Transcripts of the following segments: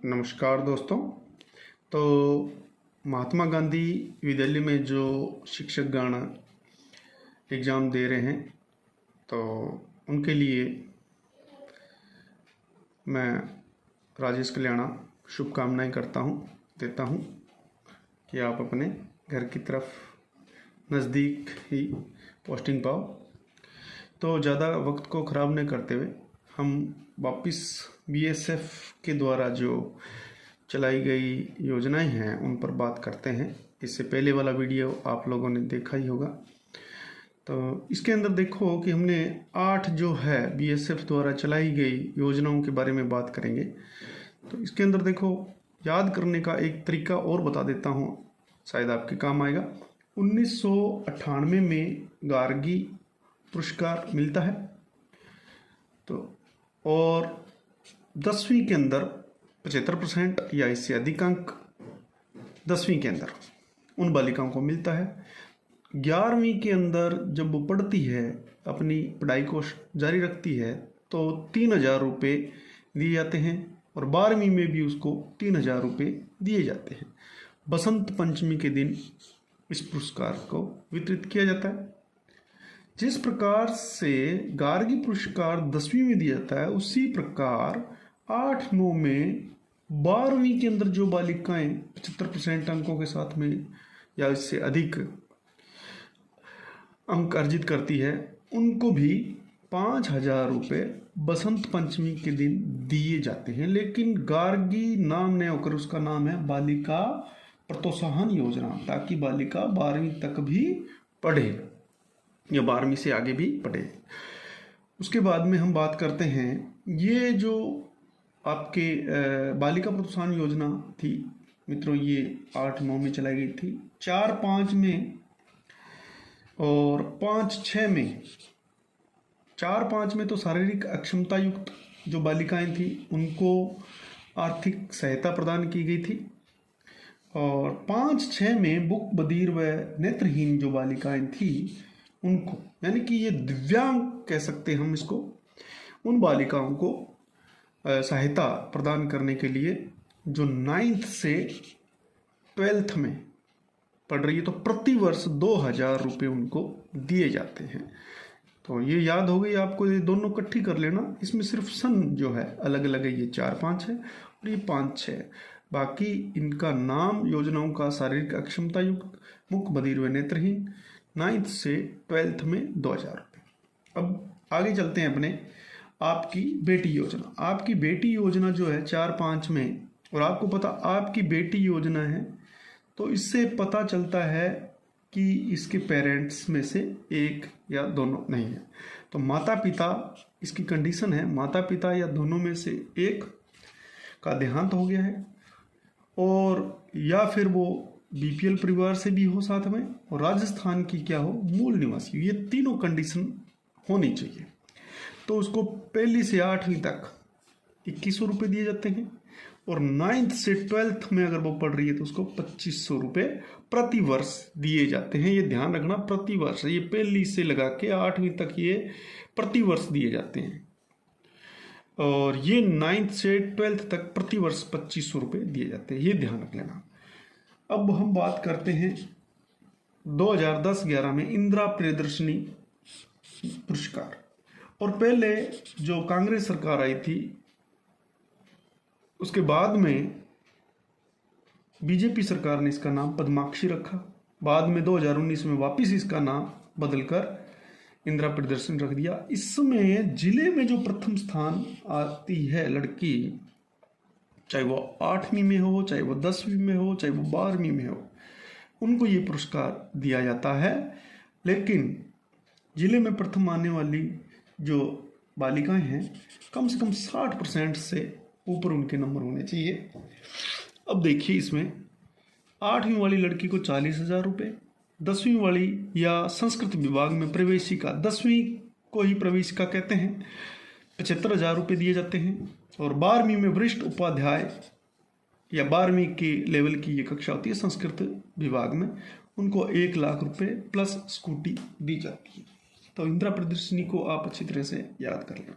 नमस्कार दोस्तों। तो महात्मा गांधी विद्यालय में जो शिक्षकगण एग्ज़ाम दे रहे हैं तो उनके लिए मैं राजेश कल्याणा शुभकामनाएं देता हूं कि आप अपने घर की तरफ नज़दीक ही पोस्टिंग पाओ। तो ज़्यादा वक्त को ख़राब नहीं करते हुए हम वापस बीएसएफ के द्वारा जो चलाई गई योजनाएं हैं उन पर बात करते हैं। इससे पहले वाला वीडियो आप लोगों ने देखा ही होगा। तो इसके अंदर देखो कि हमने 8 जो है बीएसएफ द्वारा चलाई गई योजनाओं के बारे में बात करेंगे। तो इसके अंदर देखो, याद करने का एक तरीका और बता देता हूँ, शायद आपके काम आएगा। 1998 में गार्गी पुरस्कार मिलता है। तो और 10वीं के अंदर 75% या इससे अधिक अंक 10वीं के अंदर उन बालिकाओं को मिलता है। 11वीं के अंदर जब वो पढ़ती है, अपनी पढ़ाई को जारी रखती है, तो 3000 रुपये दिए जाते हैं और 12वीं में भी उसको 3000 रुपये दिए जाते हैं। बसंत पंचमी के दिन इस पुरस्कार को वितरित किया जाता है। जिस प्रकार से गार्गी पुरस्कार 10वीं में दिया जाता है, उसी प्रकार 8-9 में 12वीं के अंदर जो बालिकाएं 75% अंकों के साथ में या इससे अधिक अंक अर्जित करती है, उनको भी 5000 रुपये बसंत पंचमी के दिन दिए जाते हैं। लेकिन गार्गी नाम नहीं होकर उसका नाम है बालिका प्रोत्साहन योजना, ताकि बालिका 12वीं तक भी पढ़े या 12वीं से आगे भी पढ़े। उसके बाद में हम बात करते हैं, ये जो आपके बालिका प्रोत्साहन योजना थी मित्रों, ये 8-9 में चलाई गई थी, 4-5 में और 5-6 में। 4-5 में तो शारीरिक अक्षमता युक्त जो बालिकाएं थी उनको आर्थिक सहायता प्रदान की गई थी, और 5-6 में बुक बधिर व नेत्रहीन जो बालिकाएं थी उनको, यानी कि ये दिव्यांग कह सकते हैं हम इसको, उन बालिकाओं को सहायता प्रदान करने के लिए जो 9th से 12th में पढ़ रही है, तो प्रति वर्ष 2000 रुपये उनको दिए जाते हैं। तो ये याद हो गई आपको, ये दोनों इकट्ठी कर लेना। इसमें सिर्फ सन जो है अलग अलग है, ये 4-5 है और ये 5-6 है। बाकी इनका नाम योजनाओं का शारीरिक अक्षमता युक्त, मुख बधिर व नेत्रहीन, 9th से 12th में 2000 रुपये। अब आगे चलते हैं अपने आपकी बेटी योजना। आपकी बेटी योजना जो है 4-5 में, और आपको पता आपकी बेटी योजना है, तो इससे पता चलता है कि इसके पेरेंट्स में से एक या दोनों नहीं है। तो माता पिता, इसकी कंडीशन है माता पिता या दोनों में से एक का देहांत हो गया है, और या फिर वो बीपीएल परिवार से भी हो साथ में, और राजस्थान की क्या हो, मूल निवासी। ये तीनों कंडीशन होनी चाहिए। तो उसको 1ली से 8वीं तक 2100 रुपये दिए जाते हैं, और 9th से 12th में अगर वो पढ़ रही है तो उसको 2500 रुपये प्रति वर्ष दिए जाते हैं। ये ध्यान रखना, प्रति वर्ष, ये 1ली से लगा के 8वीं तक ये प्रति वर्ष दिए जाते हैं, और ये 9th से 12th तक प्रति वर्ष 2500 रुपये दिए जाते हैं। ये ध्यान रख लेना। अब हम बात करते हैं 2010-11 में इंदिरा प्रियदर्शनी पुरस्कार। और पहले जो कांग्रेस सरकार आई थी, उसके बाद में बीजेपी सरकार ने इसका नाम पद्माक्षी रखा। बाद में 2019 में वापस इसका नाम बदलकर इंदिरा प्रियदर्शनी रख दिया। इसमें जिले में जो प्रथम स्थान आती है लड़की, चाहे वो 8वीं में हो, चाहे वो 10वीं में हो, चाहे वो 12वीं में हो, उनको ये पुरस्कार दिया जाता है। लेकिन जिले में प्रथम आने वाली जो बालिकाएं हैं, कम से कम 60% से ऊपर उनके नंबर होने चाहिए। अब देखिए, इसमें 8वीं वाली लड़की को 40,000 रुपये, 10वीं वाली या संस्कृत विभाग में प्रवेशिका, 10वीं को ही प्रवेशिका कहते हैं, 75,000 रुपये दिए जाते हैं, और 12वीं में वरिष्ठ उपाध्याय या 12वीं के लेवल की ये कक्षा होती है संस्कृत विभाग में, उनको 1 लाख रुपये प्लस स्कूटी दी जाती है। तो इंदिरा प्रियदर्शनी को आप अच्छी तरह से याद कर लें।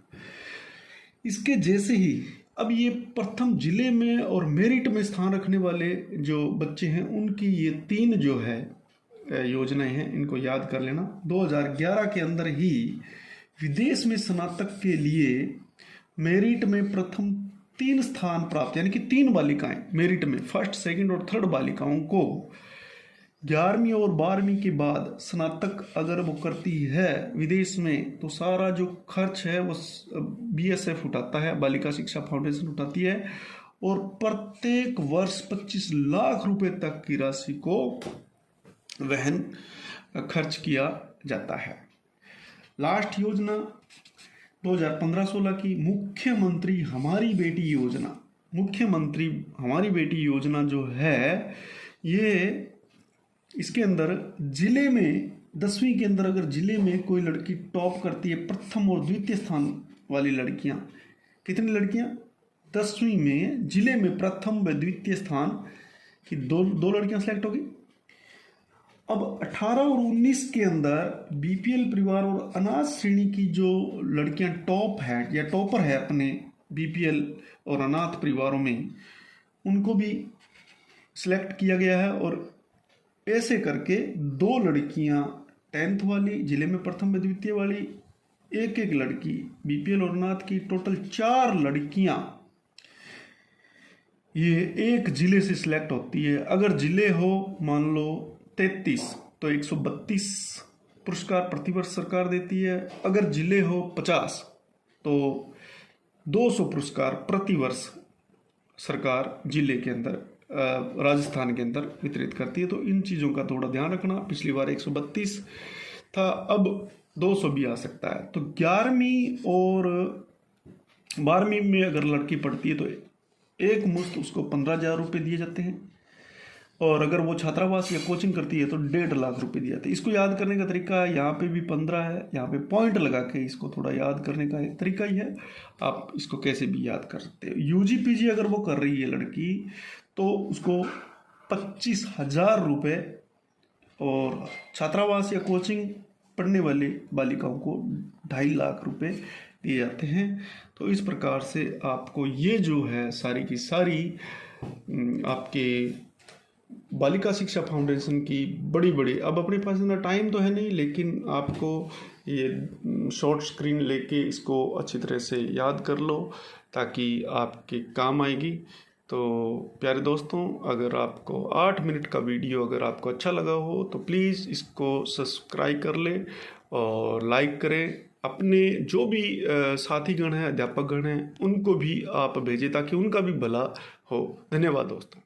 इसके जैसे ही अब ये प्रथम जिले में और मेरिट में स्थान रखने वाले जो बच्चे हैं उनकी ये 3 जो है योजनाएं हैं, इनको याद कर लेना। 2011 के अंदर ही विदेश में स्नातक के लिए मेरिट में प्रथम 3 स्थान प्राप्त, यानी कि 3 बालिकाएं मेरिट में, फर्स्ट, सेकंड और थर्ड बालिकाओं को 11वीं और 12वीं के बाद स्नातक अगर वो करती है विदेश में, तो सारा जो खर्च है वो BSF उठाता है, बालिका शिक्षा फाउंडेशन उठाती है, और प्रत्येक वर्ष 25 लाख रुपए तक की राशि को वहन खर्च किया जाता है। लास्ट योजना 2015-16 की मुख्यमंत्री हमारी बेटी योजना। मुख्यमंत्री हमारी बेटी योजना जो है ये, इसके अंदर जिले में 10वीं के अंदर अगर जिले में कोई लड़की टॉप करती है, प्रथम और द्वितीय स्थान वाली लड़कियां, कितनी लड़कियां? 10वीं में जिले में प्रथम व द्वितीय स्थान की दो लड़कियां सेलेक्ट होगी। अब 18 और 19 के अंदर BPL परिवार और अनाथ श्रेणी की जो लड़कियां टॉप है या टॉपर है अपने BPL और अनाथ परिवारों में, उनको भी सिलेक्ट किया गया है। और ऐसे करके 2 लड़कियां 10th वाली, जिले में प्रथम व द्वितीय वाली, एक लड़की BPL और अनाथ की, टोटल 4 लड़कियां ये एक जिले से सिलेक्ट होती है। अगर जिले हो मान लो 33 तो 132 पुरस्कार प्रतिवर्ष सरकार देती है। अगर जिले हो 50 तो 200 पुरस्कार प्रतिवर्ष सरकार जिले के अंदर, राजस्थान के अंदर वितरित करती है। तो इन चीज़ों का थोड़ा ध्यान रखना। पिछली बार 132 था, अब 200 भी आ सकता है। तो 11वीं और 12वीं में अगर लड़की पढ़ती है तो एक मुश्त उसको 15,000 रुपये दिए जाते हैं, और अगर वो छात्रावास या कोचिंग करती है तो 1.5 लाख रुपए दिए जाते हैं। इसको याद करने का तरीका यहाँ पे भी 15 है, यहाँ पे पॉइंट लगा के इसको थोड़ा याद करने का एक तरीका ही है। आप इसको कैसे भी याद कर सकते हो। UG PG अगर वो कर रही है लड़की तो उसको 25,000 रुपये, और छात्रावास या कोचिंग पढ़ने वाली बालिकाओं को 2.5 लाख रुपए दिए जाते हैं। तो इस प्रकार से आपको ये जो है सारी की सारी आपके बालिका शिक्षा फाउंडेशन की बड़ी, अब अपने पास इतना टाइम तो है नहीं, लेकिन आपको ये शॉर्ट स्क्रीन लेके इसको अच्छी तरह से याद कर लो ताकि आपके काम आएगी। तो प्यारे दोस्तों, अगर आपको 8 मिनट का वीडियो अगर आपको अच्छा लगा हो तो प्लीज़ इसको सब्सक्राइब कर लें और लाइक करें। अपने जो भी साथीगण हैं, अध्यापकगण हैं, उनको भी आप भेजें ताकि उनका भी भला हो। धन्यवाद दोस्तों।